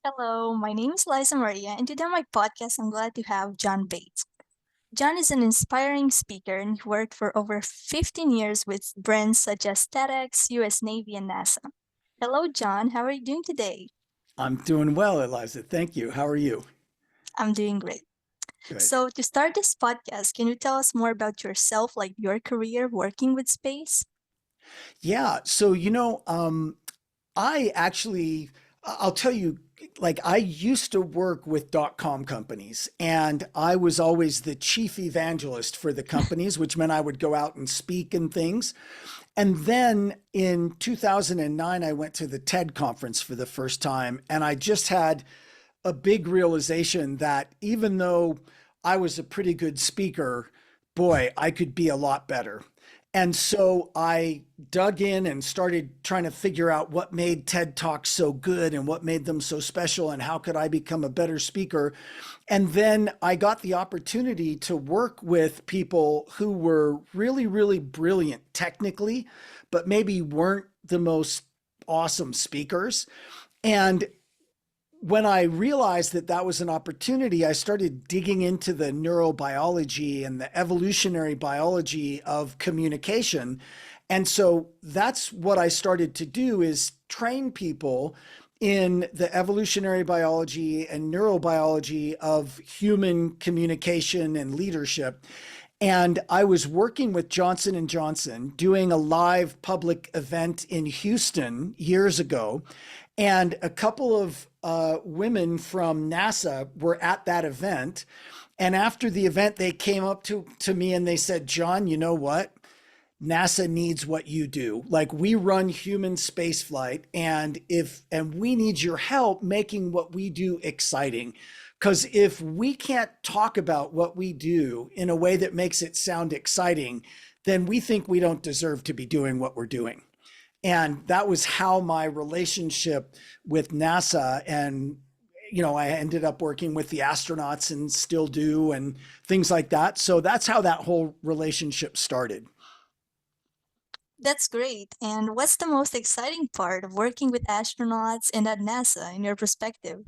Hello, my name is Liza Maria, and today on my podcast, I'm glad to have John Bates. John is an inspiring speaker and he worked for over 15 years with brands such as TEDx, US Navy, and NASA. Hello, John. How are you doing today? I'm doing well, Eliza. Thank you. How are you? I'm doing great. Good. So, to start this podcast, can you tell us more about yourself, like your career working with space? Yeah. I actually, I'll tell you, like, I used to work with .com companies, and I was always the chief evangelist for the companies, which meant I would go out and speak and things. And then in 2009, I went to the TED conference for the first time, and I just had a big realization that even though I was a pretty good speaker, boy, I could be a lot better. And so I dug in and started trying to figure out what made TED Talks so good and what made them so special and how could I become a better speaker. And then I got the opportunity to work with people who were really, really brilliant technically, but maybe weren't the most awesome speakers. And when I realized that that was an opportunity, I started digging into the neurobiology and the evolutionary biology of communication. And so that's what I started to do is train people in the evolutionary biology and neurobiology of human communication and leadership. And I was working with Johnson and Johnson doing a live public event in Houston years ago, and a couple of women from NASA were at that event. And after the event, they came up to me and they said, John, you know what? NASA needs what you do. Like, we run human spaceflight, and we need your help making what we do exciting. Because if we can't talk about what we do in a way that makes it sound exciting, then we think we don't deserve to be doing what we're doing. And that was how my relationship with NASA and I ended up working with the astronauts and still do and things like that. So that's how that whole relationship started. That's great. And what's the most exciting part of working with astronauts and at NASA in your perspective?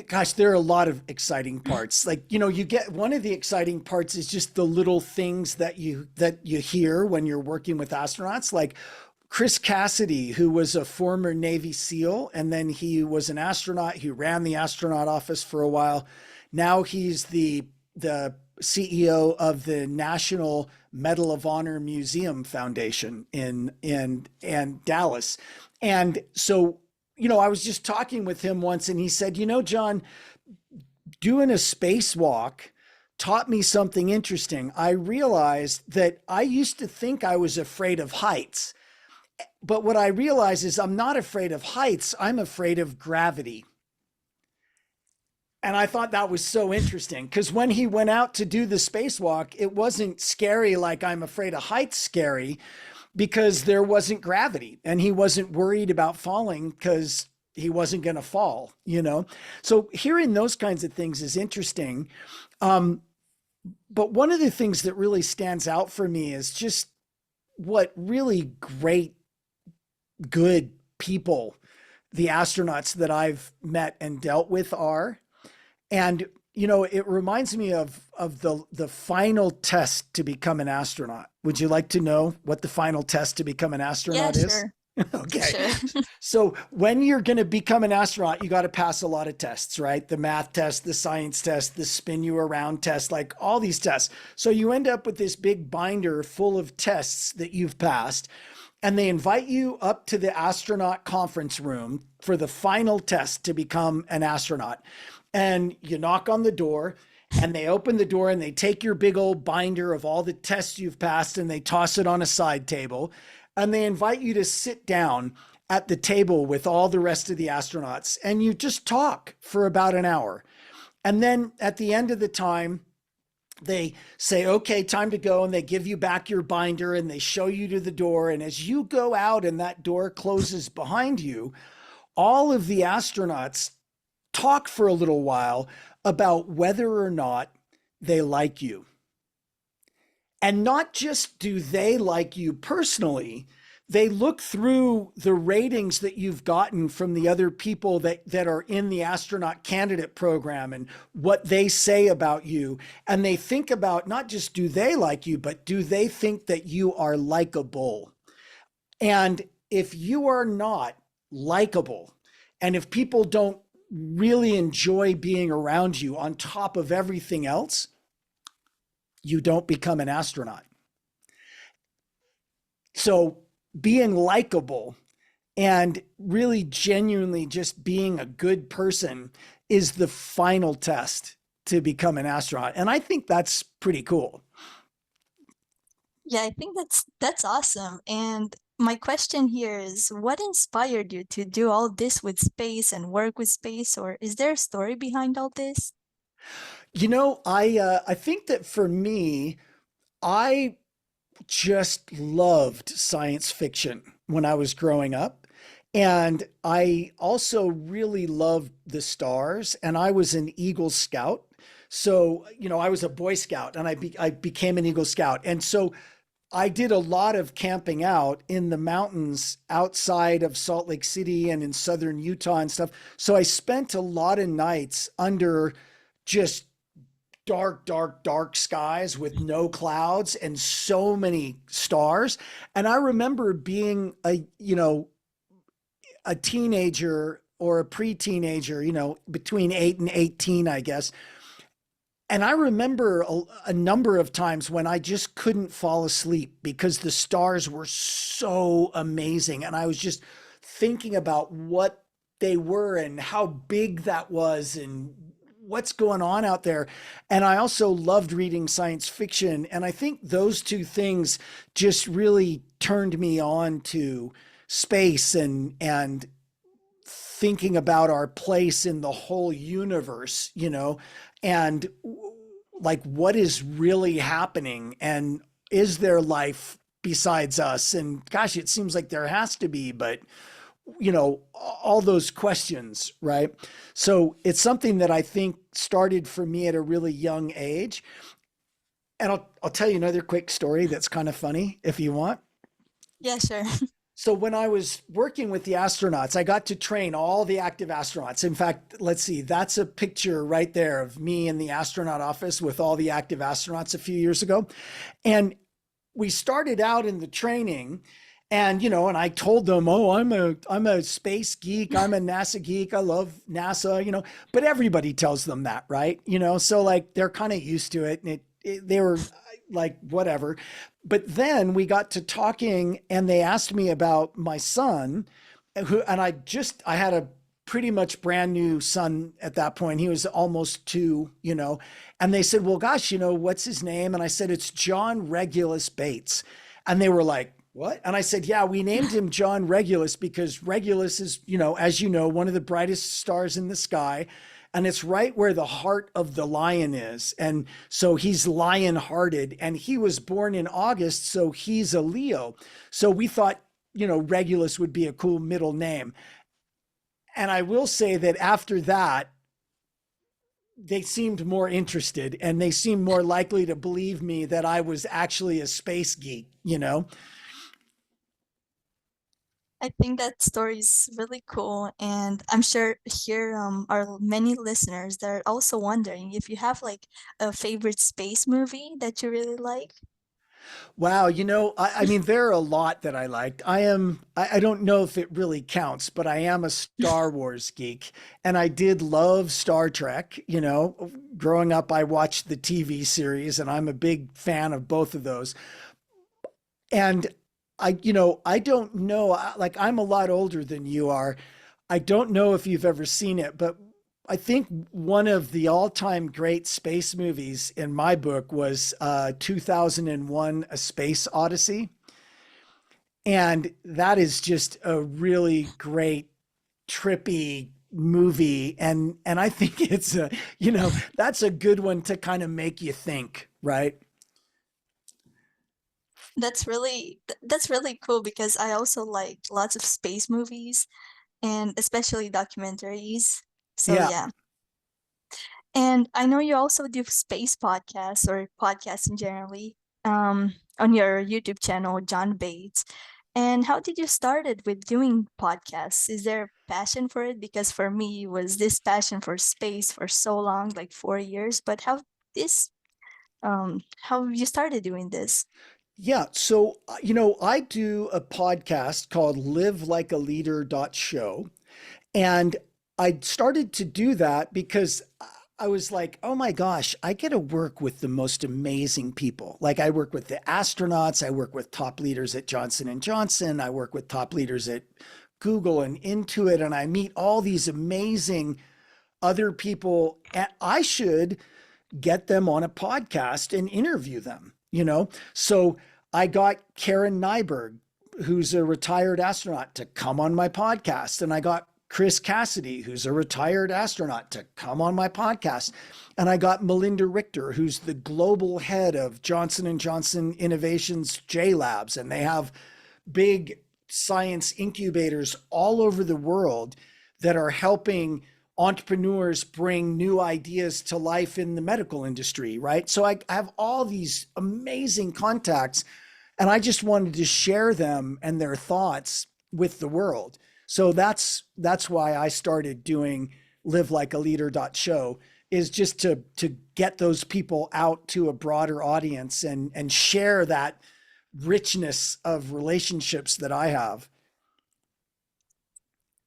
Gosh, there are a lot of exciting parts. Like, you get one of the exciting parts is just the little things that you hear when you're working with astronauts. Like Chris Cassidy, who was a former Navy SEAL, and then he was an astronaut. He ran the astronaut office for a while. Now he's the CEO of the National Medal of Honor Museum Foundation in Dallas. And so I was just talking with him once and he said, John, doing a spacewalk taught me something interesting. I realized that I used to think I was afraid of heights. But what I realize is I'm not afraid of heights, I'm afraid of gravity. And I thought that was so interesting because when he went out to do the spacewalk, it wasn't scary like I'm afraid of heights scary because there wasn't gravity and he wasn't worried about falling because he wasn't going to fall. So hearing those kinds of things is interesting. Um, but one of the things that really stands out for me is just what really great, good people the astronauts that I've met and dealt with are. And it reminds me of the final test to become an astronaut. Would you like to know what the final test to become an Yeah, astronaut is? sure. Okay. Sure. So when you're going to become an astronaut, you got to pass a lot of tests, right? The math test, the science test, the spin you around test, like all these tests. So you end up with this big binder full of tests that you've passed. And they invite you up to the astronaut conference room for the final test to become an astronaut. And you knock on the door and they open the door and they take your big old binder of all the tests you've passed and they toss it on a side table and they invite you to sit down at the table with all the rest of the astronauts and you just talk for about an hour. And then at the end of the time, they say, okay, time to go. And they give you back your binder and they show you to the door. And as you go out and that door closes behind you, all of the astronauts talk for a little while about whether or not they like you. And not just do they like you personally, they look through the ratings that you've gotten from the other people that are in the astronaut candidate program and what they say about you. And they think about not just do they like you, but do they think that you are likable? And if you are not likable, and if people don't really enjoy being around you on top of everything else, you don't become an astronaut. So being likable and really genuinely just being a good person is the final test to become an astronaut. And I think that's pretty cool. Yeah, I think that's awesome. And my question here is, what inspired you to do all this with space and work with space, or is there a story behind all this? I think that for me, I just loved science fiction when I was growing up. And I also really loved the stars. And I was an Eagle Scout. So, I was a Boy Scout and I became an Eagle Scout. And so I did a lot of camping out in the mountains outside of Salt Lake City and in southern Utah and stuff. So I spent a lot of nights under just dark, dark, dark skies with no clouds and so many stars. And I remember being a teenager or a pre-teenager, between 8 and 18, I guess. And I remember a number of times when I just couldn't fall asleep because the stars were so amazing. And I was just thinking about what they were and how big that was and what's going on out there. And I also loved reading science fiction. And I think those two things just really turned me on to space and thinking about our place in the whole universe, and like what is really happening and is there life besides us? And gosh, it seems like there has to be, but all those questions, right? So it's something that I think started for me at a really young age. And I'll tell you another quick story that's kind of funny if you want. Yeah, sure. So when I was working with the astronauts, I got to train all the active astronauts. In fact, let's see, that's a picture right there of me in the astronaut office with all the active astronauts a few years ago. And we started out in the training and and I told them, "Oh, I'm a space geek, I'm a NASA geek, I love NASA," but everybody tells them that, right? So like they're kind of used to it and they were like whatever. But then we got to talking and they asked me about my son and I had a pretty much brand new son at that point. He was almost 2, and they said, "Well, gosh, what's his name?" And I said, "It's John Regulus Bates." And they were like, "What?" And I said, "Yeah, we named him John Regulus because Regulus is, as you know, one of the brightest stars in the sky. And it's right where the heart of the lion is. And so he's lion hearted and he was born in August. So he's a Leo. So we thought, Regulus would be a cool middle name." And I will say that after that, they seemed more interested and they seemed more likely to believe me that I was actually a space geek. I think that story is really cool, and I'm sure here are many listeners that are also wondering if you have like a favorite space movie that you really like. Wow, I mean, there are a lot that I liked. I don't know if it really counts, but I am a Star Wars geek and I did love Star Trek. Growing up, I watched the TV series and I'm a big fan of both of those. And I don't know, like I'm a lot older than you are. I don't know if you've ever seen it, but I think one of the all-time great space movies in my book was 2001: A Space Odyssey. And that is just a really great, trippy movie. And I think that's a good one to kind of make you think, right? That's really cool because I also like lots of space movies and especially documentaries. So Yeah. yeah. And I know you also do space podcasts or podcasts in generally on your YouTube channel, John Bates. And how did you started with doing podcasts? Is there a passion for it? Because for me, was this passion for space for so long, like 4 years. But this how you started doing this? Yeah. So, I do a podcast called Live Like a Leader Show. And I started to do that because I was like, oh my gosh, I get to work with the most amazing people. Like I work with the astronauts, I work with top leaders at Johnson and Johnson, I work with top leaders at Google and Intuit, and I meet all these amazing other people. And I should get them on a podcast and interview them. So I got Karen Nyberg, who's a retired astronaut, to come on my podcast. And I got Chris Cassidy, who's a retired astronaut, to come on my podcast. And I got Melinda Richter, who's the global head of Johnson and Johnson Innovations J Labs. And they have big science incubators all over the world that are helping entrepreneurs bring new ideas to life in the medical industry, right? So I have all these amazing contacts, and I just wanted to share them and their thoughts with the world. So that's why I started doing Live Like a Leader show, is just to get those people out to a broader audience and share that richness of relationships that I have.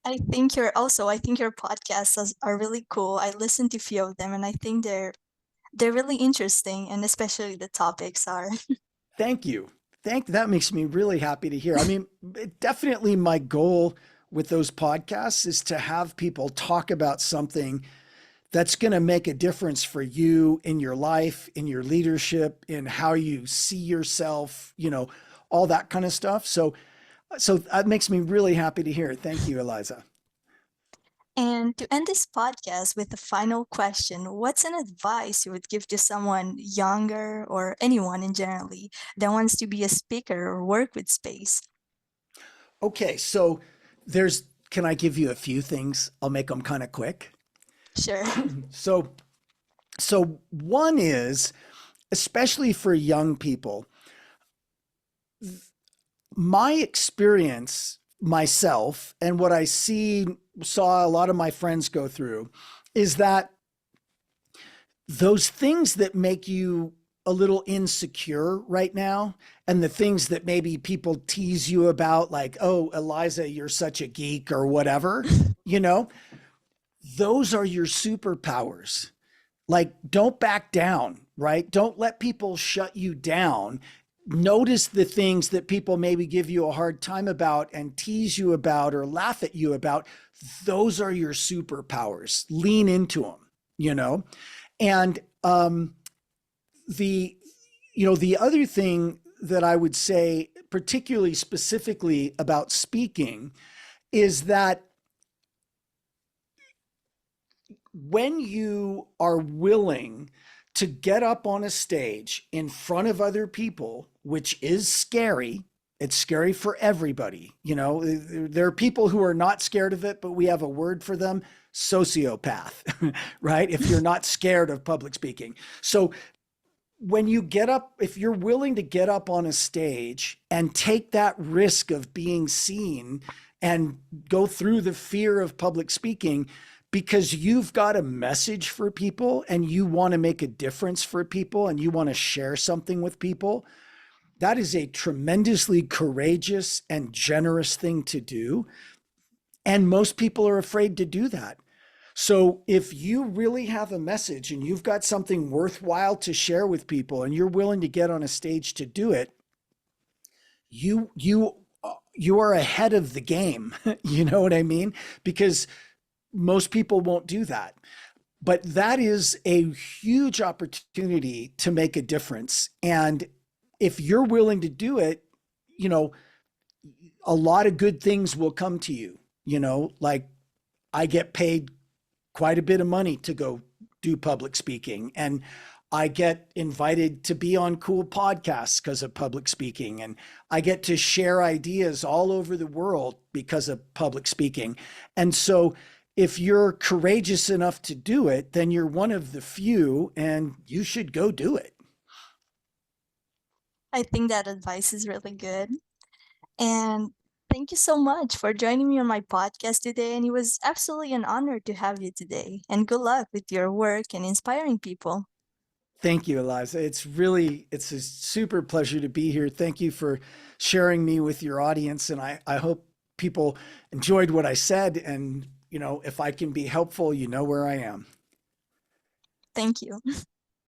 I think your podcasts are really cool. I listened to a few of them, and I think they're really interesting, and especially the topics are. Thank you. That makes me really happy to hear. I mean, definitely my goal with those podcasts is to have people talk about something that's going to make a difference for you in your life, in your leadership, in how you see yourself, all that kind of stuff. So that makes me really happy to hear. Thank you, Eliza. And to end this podcast with a final question, what's an advice you would give to someone younger or anyone in generally that wants to be a speaker or work with space? Okay, so there's can I give you a few things? I'll make them kind of quick. Sure. So so one is, especially for young people, my experience myself and what I saw a lot of my friends go through is that those things that make you a little insecure right now, and the things that maybe people tease you about, like, oh, Eliza, you're such a geek or whatever, you know, those are your superpowers. Like, don't back down, right? Don't let people shut you down. Notice the things that people maybe give you a hard time about and tease you about or laugh at you about. Those are your superpowers. Lean into them. And the the other thing that I would say, particularly specifically about speaking, is that when you are willing to get up on a stage in front of other people, which is scary, it's scary for everybody. There are people who are not scared of it, but we have a word for them: sociopath, right? If you're not scared of public speaking. So when you get up, if you're willing to get up on a stage and take that risk of being seen and go through the fear of public speaking, because you've got a message for people and you want to make a difference for people and you want to share something with people, that is a tremendously courageous and generous thing to do. And most people are afraid to do that. So if you really have a message and you've got something worthwhile to share with people and you're willing to get on a stage to do it, you are ahead of the game. You know what I mean? Because most people won't do that. But that is a huge opportunity to make a difference. And if you're willing to do it, you know, a lot of good things will come to you. Like, I get paid quite a bit of money to go do public speaking, and I get invited to be on cool podcasts because of public speaking, and I get to share ideas all over the world because of public speaking. And so if you're courageous enough to do it, then you're one of the few and you should go do it. I think that advice is really good. And thank you so much for joining me on my podcast today. And it was absolutely an honor to have you today. And good luck with your work and inspiring people. Thank you, Eliza. It's a super pleasure to be here. Thank you for sharing me with your audience. And I hope people enjoyed what I said. And, if I can be helpful, you know where I am. Thank you.